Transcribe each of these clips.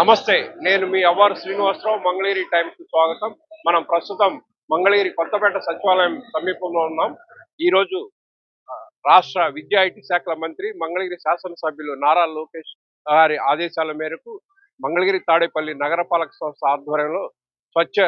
నమస్తే, నేను మీ అవ్వారు శ్రీనివాసరావు. మంగళగిరి టైమ్స్ కు స్వాగతం. మనం ప్రస్తుతం మంగళగిరి కొత్తపేట సచివాలయం సమీపంలో ఉన్నాం. ఈరోజు రాష్ట్ర విద్యా ఐటీ శాఖల మంత్రి మంగళగిరి శాసనసభ్యులు నారా లోకేష్ గారి ఆదేశాల మేరకు మంగళగిరి తాడేపల్లి నగరపాలక సంస్థ ఆధ్వర్యంలో స్వచ్ఛ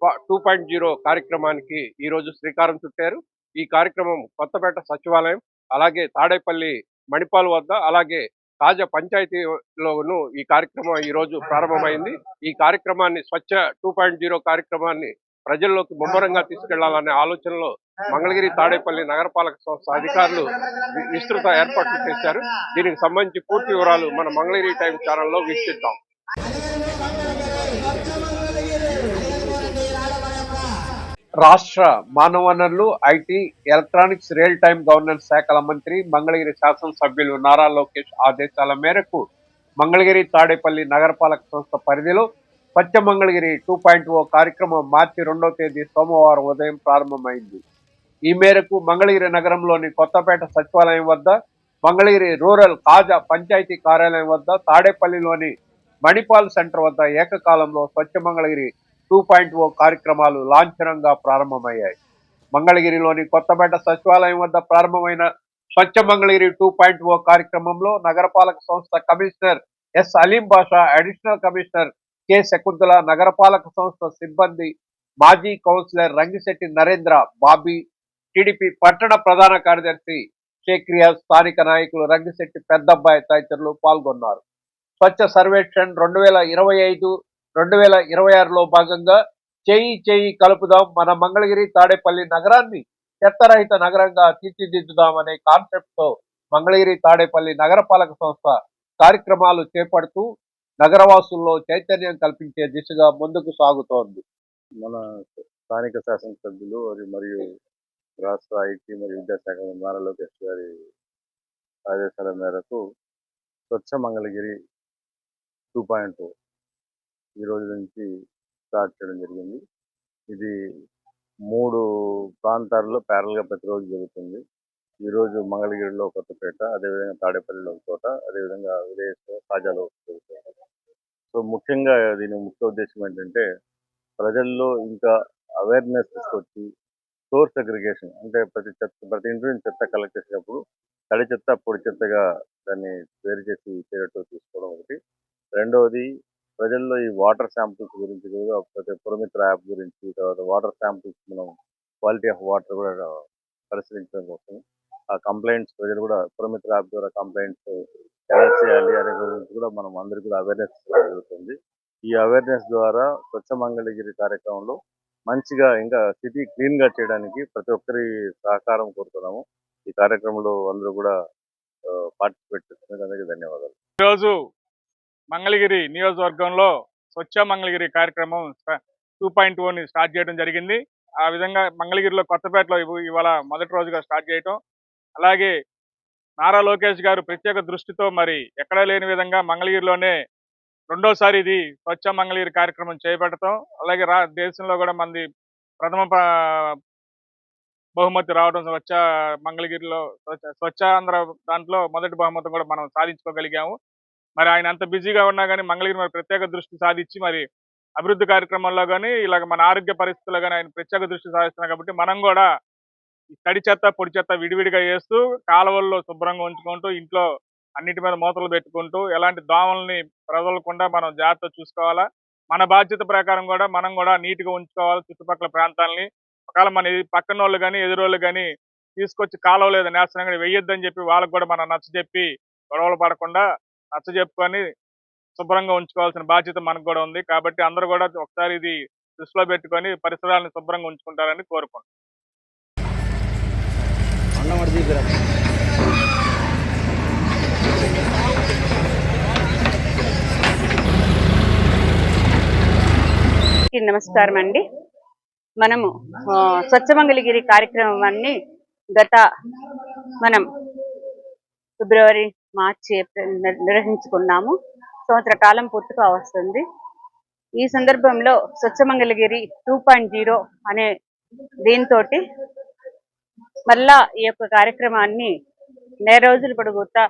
2.0 కార్యక్రమానికి ఈరోజు శ్రీకారం చుట్టారు. ఈ కార్యక్రమం కొత్తపేట సచివాలయం, అలాగే తాడేపల్లి మణిపాల్ వద్ద, అలాగే తాజా పంచాయతీలోను ఈ కార్యక్రమం ఈరోజు ప్రారంభమైంది. ఈ కార్యక్రమాన్ని స్వచ్ఛ 2.0 కార్యక్రమాన్ని ప్రజల్లోకి ముమ్మరంగా తీసుకెళ్లాలనే ఆలోచనలో మంగళగిరి తాడేపల్లి నగరపాలక సంస్థ అధికారులు విస్తృత ఏర్పాట్లు చేశారు. దీనికి సంబంధించి పూర్తి వివరాలు మన మంగళగిరి టైమ్స్ ఛానల్లో వీక్షిద్దాం. రాష్ట్ర మానవ వనరులు, IT, electronics, real time governance శాఖల మంత్రి మంగళగిరి శాసనసభ్యులు నారా లోకేష్ ఆదేశాల మేరకు మంగళగిరి తాడేపల్లి నగరపాలక సంస్థ పరిధిలో స్వచ్ఛ మంగళగిరి 2.0 కార్యక్రమం మార్చి 2వ తేదీ సోమవారం ఉదయం ప్రారంభమైంది. ఈ మేరకు మంగళగిరి నగరంలోని కొత్తపేట సచివాలయం వద్ద, మంగళగిరి రూరల్ కాజా పంచాయతీ కార్యాలయం వద్ద, తాడేపల్లిలోని మణిపాల్ సెంటర్ వద్ద ఏకకాలంలో స్వచ్ఛ మంగళగిరి 2.0 కార్యక్రమాలు లాంఛనంగా ప్రారంభమయ్యాయి. మంగళగిరిలోని కొత్తపేట సచివాలయం వద్ద ప్రారంభమైన స్వచ్ఛ మంగళగిరి 2.0 కార్యక్రమంలో నగరపాలక సంస్థ కమిషనర్ ఎస్ అలీం బాషా, అడిషనల్ కమిషనర్ కె శకుంతల, నగరపాలక సంస్థ సిబ్బంది, మాజీ కౌన్సిలర్ రంగిశెట్టి నరేంద్ర, బాబీ, టీడీపీ పట్టణ ప్రధాన కార్యదర్శి షేక్ రియాజ్, స్థానిక నాయకులు రంగిశెట్టి పెద్దబ్బాయి తదితరులు పాల్గొన్నారు. స్వచ్ఛ సర్వేక్షణ్ 2025-2026లో భాగంగా చేయి కలుపుదాం, మన మంగళగిరి తాడేపల్లి నగరాన్ని చెత్తరహిత నగరంగా తీర్చిదిద్దుదాం అనే కాన్సెప్ట్ తో మంగళగిరి తాడేపల్లి నగరపాలక సంస్థ కార్యక్రమాలు చేపడుతూ నగరవాసుల్లో చైతన్యం కల్పించే దిశగా ముందుకు సాగుతోంది. మన స్థానిక శాసనసభ్యులు మరియు రాష్ట్ర ఐటీ మరియు విద్యాశాఖ నారా లోకేష్ గారి ఆదేశాల మేరకు స్వచ్ఛ మంగళగిరి 2.0 ఈ రోజు నుంచి స్టార్ట్ చేయడం జరిగింది. ఇది 3 ప్రాంతాల్లో ప్యారల్గా ప్రతిరోజు జరుగుతుంది. ఈరోజు మంగళగిరిలో కొత్తపేట, అదేవిధంగా తాడేపల్లిలో ఒక చోట, అదేవిధంగా విలేజ్ కాజాలో జరుగుతుంది. సో ముఖ్యంగా దీని ముఖ్య ఉద్దేశం ఏంటంటే ప్రజల్లో ఇంకా అవేర్నెస్ తీసుకొచ్చి సోర్స్ అగ్రిగేషన్, అంటే ప్రతి ఇంటి నుంచి చెత్త కలెక్ట్ చేసేటప్పుడు తడి చెత్త, పొడి చెత్తగా దాన్ని వేరు చేసి ఇచ్చేటట్టు తీసుకోవడం ఒకటి. రెండవది, ప్రజల్లో ఈ వాటర్ శాంపుల్స్ గురించి కూడా, పురమిత్ర యాప్ గురించి, తర్వాత వాటర్ శాంపుల్స్ మనం క్వాలిటీ ఆఫ్ వాటర్ కూడా పరిశీలించడం కోసం ఆ కంప్లైంట్స్ ప్రజలు కూడా పురమిత్ర యాప్ ద్వారా కంప్లైంట్స్ ఎలా చేయాలి అనే గురించి కూడా మనం అందరికీ కూడా అవేర్నెస్ జరుగుతుంది. ఈ అవేర్నెస్ ద్వారా స్వచ్ఛ మంగళగిరి కార్యక్రమంలో మంచిగా ఇంకా సిటీ క్లీన్ గా చేయడానికి ప్రతి ఒక్కరి సహకారం కోరుతున్నాము. ఈ కార్యక్రమంలో అందరూ కూడా పార్టిసిపేట్ చేస్తున్నందుకు ధన్యవాదాలు. ఈరోజు మంగళగిరి నియోజకవర్గంలో స్వచ్ఛ మంగళగిరి కార్యక్రమం 2.0ని స్టార్ట్ చేయడం జరిగింది. ఆ విధంగా మంగళగిరిలో కొత్తపేటలో ఇవాళ మొదటి రోజుగా స్టార్ట్ చేయటం, అలాగే నారా లోకేష్ గారు ప్రత్యేక దృష్టితో మరి ఎక్కడా లేని విధంగా మంగళగిరిలోనే రెండోసారి ఇది స్వచ్ఛ మంగళగిరి కార్యక్రమం చేపట్టడం, అలాగే దేశంలో కూడా మంది ప్రథమ బహుమతి రావడం, స్వచ్ఛ మంగళగిరిలో స్వచ్ఛాంధ్ర దాంట్లో మొదటి బహుమతి కూడా మనం సాధించుకోగలిగాము. మరి ఆయన అంత బిజీగా ఉన్నా కానీ మంగళగిరి మరి ప్రత్యేక దృష్టి సాధించి మరి అభివృద్ధి కార్యక్రమంలో కానీ ఇలాగ మన ఆరోగ్య పరిస్థితుల్లో కానీ ఆయన ప్రత్యేక దృష్టి సాధిస్తున్నాం. కాబట్టి మనం కూడా తడి చెత్త, పొడి చెత్త విడివిడిగా వేస్తూ, కాలువల్లో శుభ్రంగా ఉంచుకుంటూ, ఇంట్లో అన్నిటి మీద మూతలు పెట్టుకుంటూ, ఎలాంటి దోమల్ని ప్రజలకుండా మనం జాగ్రత్త చూసుకోవాలా. మన బాధ్యత ప్రకారం కూడా మనం కూడా నీట్గా ఉంచుకోవాలి చుట్టుపక్కల ప్రాంతాలని. ఒకవేళ మన పక్కన వాళ్ళు కానీ ఎదురోళ్ళు కానీ తీసుకొచ్చి కాలువ లేదా నేస్తున్నాం కానీ వెయ్యొద్దని చెప్పి వాళ్ళకు కూడా మనం నచ్చజెప్పి గొడవలు పడకుండా నచ్చజెప్పుకొని శుభ్రంగా ఉంచుకోవాల్సిన బాధ్యత మనకు కూడా ఉంది. కాబట్టి అందరూ కూడా ఒకసారి ఇది దృష్టిలో పెట్టుకొని పరిసరాలను శుభ్రంగా ఉంచుకుంటారని కోరుకుంటున్నాం. నమస్కారం అండి. మనము స్వచ్ఛ మంగళగిరి కార్యక్రమాన్ని మనం ఫిబ్రవరి, మార్చి, ఏప్రిల్ నిర్వహించుకున్నాము. సంవత్సర కాలం పూర్తిగా వస్తుంది. ఈ సందర్భంలో స్వచ్ఛ మంగళగిరి 2.0 అనే దీంతో మళ్ళా ఈ యొక్క కార్యక్రమాన్ని నెల రోజుల పొడుగుతా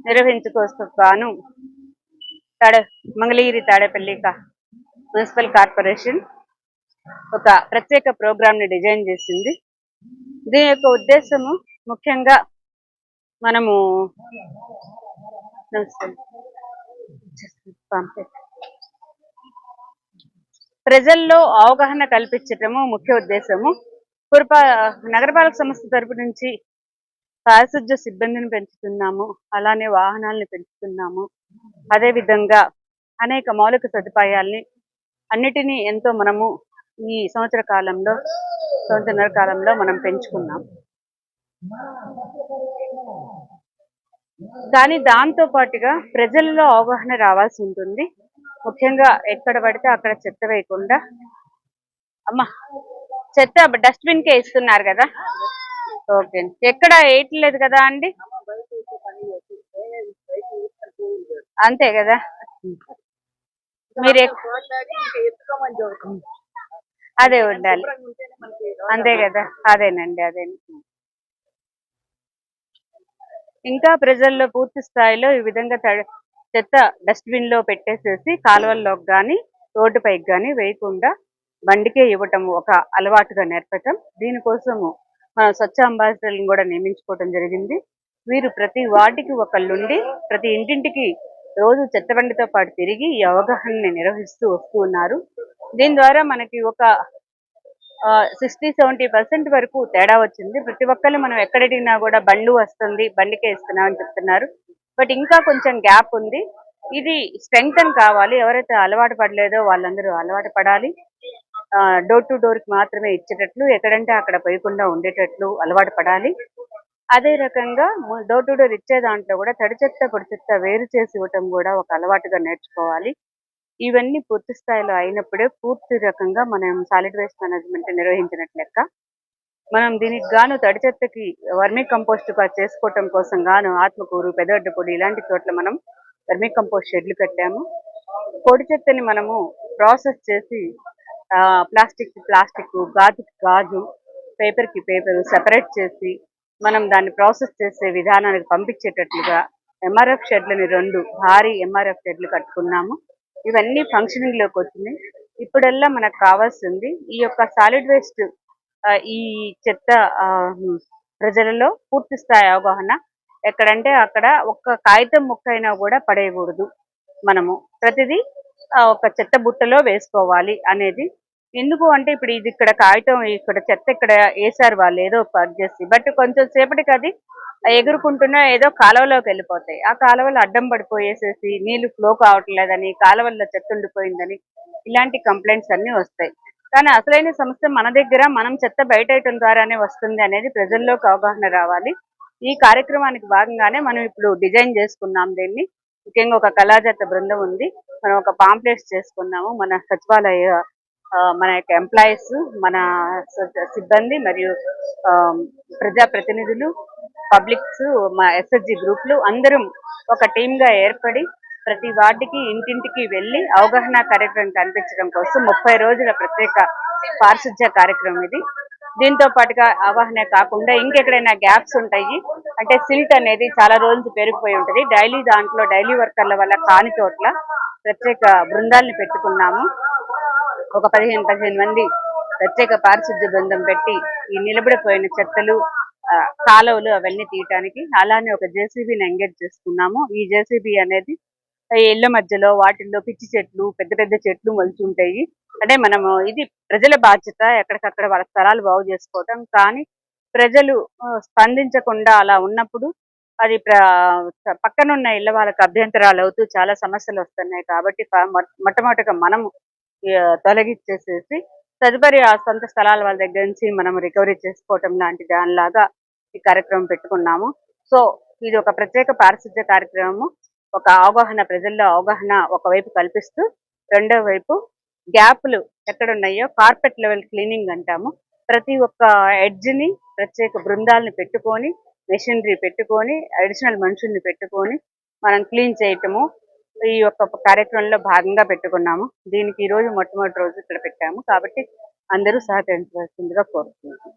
నిర్వహించుకోగాను తాడే మంగళగిరి తాడేపల్లి మున్సిపల్ కార్పొరేషన్ ఒక ప్రత్యేక ప్రోగ్రామ్ ని డిజైన్ చేసింది. దీని యొక్క ఉద్దేశము ముఖ్యంగా మనము ప్రజల్లో అవగాహన కల్పించటము ముఖ్య ఉద్దేశము. నగరపాలక సంస్థ తరపు నుంచి పారిశుధ్య సిబ్బందిని పెంచుతున్నాము, అలానే వాహనాలను పెంచుతున్నాము. అదేవిధంగా అనేక మౌలిక సదుపాయాల్ని అన్నిటినీ ఎంతో మనము ఈ సంవత్సరన్నర కాలంలో మనం పెంచుకున్నాం. కానీ దాంతో పాటుగా ప్రజల్లో అవగాహన రావాల్సి ఉంటుంది. ముఖ్యంగా ఎక్కడ పడితే అక్కడ చెత్త వేయకుండా, చెత్త డస్ట్బిన్ కే ఇస్తున్నారు కదా, ఓకే, ఎక్కడ వేయట్లేదు కదా అండి, అంతే కదా, మీరు అదే ఉండాలి, అంతే కదా, అదేనండి. ఇంకా ప్రజల్లో పూర్తి స్థాయిలో ఈ విధంగా చెత్త డస్ట్బిన్ లో పెట్టేసేసి కాలువల్లోకి కానీ రోడ్డుపైకి కానీ వేయకుండా బండికే ఇవ్వటం ఒక అలవాటుగా నేర్పటం. దీనికోసము మన స్వచ్ఛ అంబాసిడర్లను కూడా నియమించుకోవడం జరిగింది. వీరు ప్రతి వార్డుకి ఒకళ్ళుండి ప్రతి ఇంటింటికి రోజు చెత్త బండితో పాటు తిరిగి ఈ అవగాహనని నిర్వహిస్తూ వస్తూ ఉన్నారు. దీని ద్వారా మనకి ఒక 60-70% వరకు తేడా వచ్చింది. ప్రతి ఒక్కళ్ళు మనం ఎక్కడడిగినా కూడా బండ్లు వస్తుంది, బండికే ఇస్తున్నామని చెప్తున్నారు. బట్ ఇంకా కొంచెం గ్యాప్ ఉంది. ఇది స్ట్రెంగ్తన్ కావాలి. ఎవరైతే అలవాటు పడలేదో వాళ్ళందరూ అలవాటు పడాలి. డోర్ టు డోర్ కి మాత్రమే ఇచ్చేటట్లు, ఎక్కడంటే అక్కడ పోయకుండా ఉండేటట్లు అలవాటు పడాలి. అదే రకంగా డోర్ టు డోర్ ఇచ్చే దాంట్లో కూడా తడి చెత్త పొడి చెత్త వేరు చేసి ఇవ్వటం కూడా ఒక అలవాటుగా నేర్చుకోవాలి. ఇవన్నీ పూర్తి స్థాయిలో అయినప్పుడే పూర్తి రకంగా మనం సాలిడ్ వేస్ట్ మేనేజ్మెంట్ నిర్వహించినట్లు లెక్క. మనం దీనికి గాను తడి చెత్తకి వర్మీ కంపోస్ట్ గా చేసుకోవటం కోసం గాను ఆత్మకూరు, పెదవడ్డపొడి ఇలాంటి చోట్ల మనం వర్మీ కంపోస్ట్ షెడ్లు కట్టాము. పొడి చెత్తని మనము ప్రాసెస్ చేసి ప్లాస్టిక్ గాజు, పేపర్ కి పేపర్ సెపరేట్ చేసి మనం దాన్ని ప్రాసెస్ చేసే విధానానికి పంపించేటట్లుగా ఎంఆర్ఎఫ్ షెడ్లని 2 భారీ ఎంఆర్ఎఫ్ షెడ్లు కట్టుకున్నాము. ఇవన్నీ ఫంక్షనింగ్ లోకి వచ్చినాయి. ఇప్పుడల్లా మనకు కావాల్సింది ఈ యొక్క సాలిడ్ వేస్ట్, ఈ చెత్త ప్రజలలో పూర్తి స్థాయి అవగాహన. ఎక్కడంటే అక్కడ ఒక్క కాగితం ముక్క అయినా కూడా పడేయకూడదు, మనము ప్రతిదీ ఒక చెత్త బుట్టలో వేసుకోవాలి అనేది. ఎందుకు అంటే ఇప్పుడు ఇది ఇక్కడ కాగితం, ఇక్కడ చెత్త ఇక్కడ వేసారు వాళ్ళు ఏదో పని చేసి, బట్ కొంచెం సేపటికి అది ఎగురుకుంటున్నా ఏదో కాలువలోకి వెళ్ళిపోతాయి. ఆ కాలువలు అడ్డం పడిపోయేసేసి నీళ్లు ఫ్లో కావట్లేదని, కాలువల్లో చెత్త ఉండిపోయిందని ఇలాంటి కంప్లైంట్స్ అన్ని వస్తాయి. కానీ అసలైన సమస్య మన దగ్గర, మనం చెత్త బయటేయటం ద్వారానే వస్తుంది అనేది ప్రజల్లోకి అవగాహన రావాలి. ఈ కార్యక్రమానికి భాగంగానే మనం ఇప్పుడు డిజైన్ చేసుకున్నాం దీన్ని. ముఖ్యంగా ఒక కళాజాత బృందం ఉంది. మనం ఒక పాంప్లెట్స్ చేసుకున్నాము. మన సచివాలయ మన యొక్క ఎంప్లాయీస్, మన సిబ్బంది మరియు ప్రజాప్రతినిధులు, పబ్లిక్స్, మా ఎస్ఎస్జి గ్రూప్లు అందరం ఒక టీమ్ గా ఏర్పడి ప్రతి వార్డుకి ఇంటింటికి వెళ్ళి అవగాహన కార్యక్రమం కనిపించడం కోసం 30 రోజుల ప్రత్యేక పారిశుధ్య కార్యక్రమం ఇది. దీంతో పాటుగా అవగాహన కాకుండా ఇంకెక్కడైనా గ్యాప్స్ ఉంటాయి అంటే సిల్ట్ అనేది చాలా రోజులు పెరిగిపోయి ఉంటుంది, డైలీ వర్కర్ల వల్ల కాని చోట్ల ప్రత్యేక బృందాలను పెట్టుకున్నాము. ఒక 15 మంది ప్రత్యేక పారిశుద్ధ్య బృందం పెట్టి ఈ నిలబడిపోయిన చెత్తలు, కాలువలు అవన్నీ తీయటానికి. అలానే ఒక జేసీబీని ఎంగేజ్ చేసుకున్నాము. ఈ జేసీబీ అనేది ఇళ్ల మధ్యలో వాటిల్లో పిచ్చి చెట్లు, పెద్ద పెద్ద చెట్లు మొలిచి ఉంటాయి. అంటే మనము ఇది ప్రజల బాధ్యత ఎక్కడికక్కడ వాళ్ళ స్థలాలు బాగు చేసుకోవటం. కానీ ప్రజలు స్పందించకుండా అలా ఉన్నప్పుడు అది పక్కనున్న ఇళ్ల వాళ్ళకి అభ్యంతరాలు అవుతూ చాలా సమస్యలు వస్తున్నాయి. కాబట్టి మొట్టమొదటిగా మనము తొలగించేసేసి తదుపరి ఆ సొంత స్థలాల వాళ్ళ దగ్గర నుంచి మనం రికవరీ చేసుకోవటం లాంటి దానిలాగా ఈ కార్యక్రమం పెట్టుకున్నాము. సో ఇది ఒక ప్రత్యేక పారిశుధ్య కార్యక్రమము. ఒక అవగాహన, ప్రజల్లో అవగాహన ఒకవైపు కల్పిస్తూ, రెండో వైపు గ్యాప్లు ఎక్కడున్నాయో కార్పెట్ లెవెల్ క్లీనింగ్ అంటాము. ప్రతి ఒక్క ఎడ్జ్ని ప్రత్యేక బృందాలను పెట్టుకొని, మెషినరీ పెట్టుకొని, అడిషనల్ మనుషుల్ని పెట్టుకొని మనం క్లీన్ చేయటము ఈ యొక్క కార్యక్రమంలో భాగంగా పెట్టుకున్నాము. దీనికి ఈ రోజు మొట్టమొదటి రోజు ఇక్కడ పెట్టాము. కాబట్టి అందరూ సహకరించవలసిందిగా కోరుతున్నాము.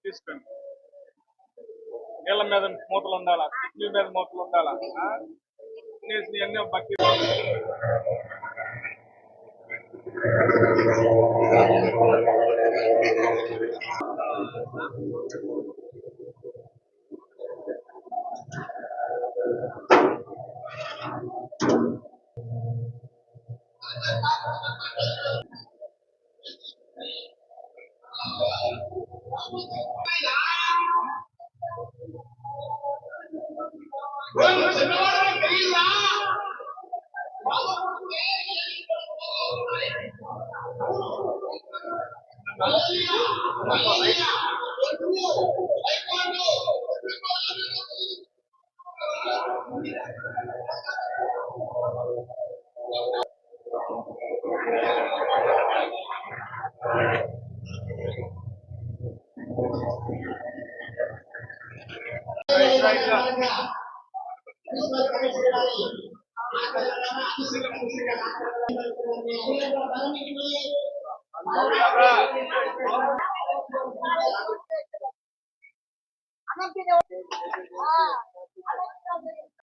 తీసుకోండి. నీళ్ళ మీద మూతలు ఉండాలా, కిడ్నీ మీద మూతలు ఉండాలా, అన్ని బట్టి